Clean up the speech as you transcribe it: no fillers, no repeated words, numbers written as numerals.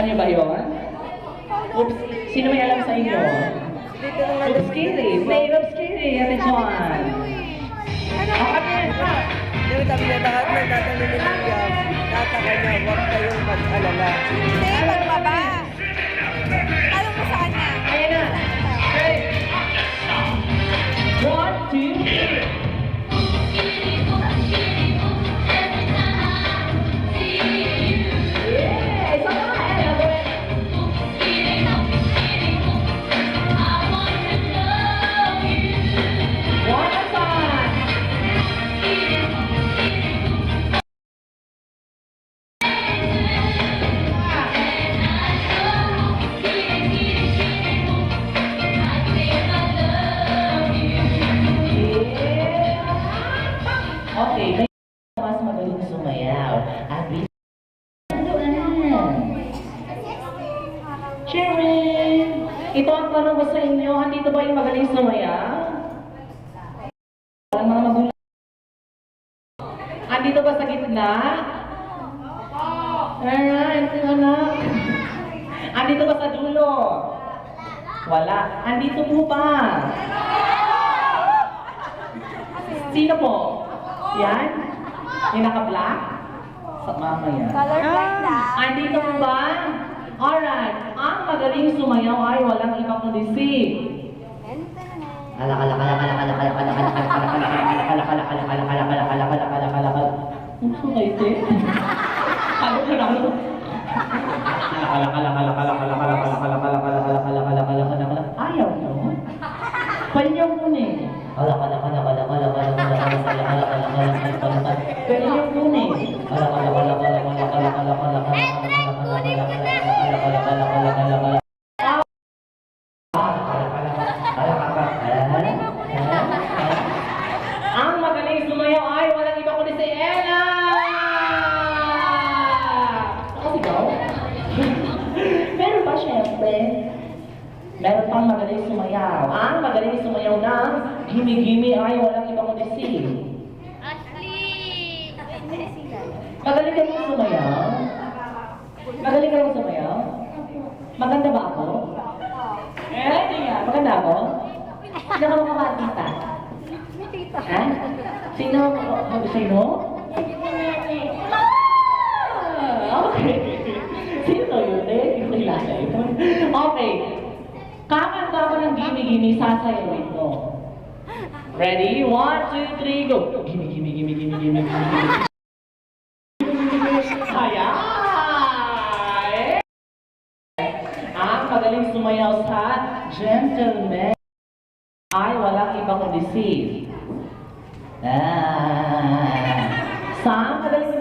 niyo ba yun? Oops, sino may alam sa inyo? Oops, Kiri. Play Oops, Kiri. Ate John. Yung sabi na lahat ng tatanungin niya, tataka niya, huwag kayong mag-alala. Hindi, pagbaba. Alam mo saan na? Ayan na. Okay. 1, 2, 3. Yeah, isa pa. One more time. Okay, may mas magaling sumayaw. At Sharon! Ito ang tanong ko sa inyo, andito ba yung magaling sumayaw? Ang mga magulang. Andito ba sa gitna? Alright, anak. Andito ba sa dulo? Wala. Andito po ba? Sino po? Yan? Yung naka-black? Sa mama yan. Colorblind na. Andito po ba? Alright. Ang magaling sumayaw ay walang ibang kundi si... Ayaw nyo? Panyaw mo na eh. Pero yung muna eh. Ang magaling sumayaw ay walang iba kundi si Ella! Nakasigaw? Meron pa syempre. Meron pang magaling sumayaw. Ang magaling sumayaw na gimi-gimi ay walang iba kundi si... Ashley! Magaling ka rin sumayaw? Magaling ka rin sumayaw? Maganda ba ako? Hindi nga. Maganda ako? Sino ka makakakita? Ha? Sino? Sino? Okay. Sino yun eh? Hindi ko kilala yun. Okay. Kakanta ko ng gimi-gimi, sasayawin mo. Ready? 1, 2, 3, go! Gimi, gimi, gimi, gimi, gimi, gimi. Ayan! Ang magaling sumayaw sa gentleman ay walang ibang kundi si... Sa magaling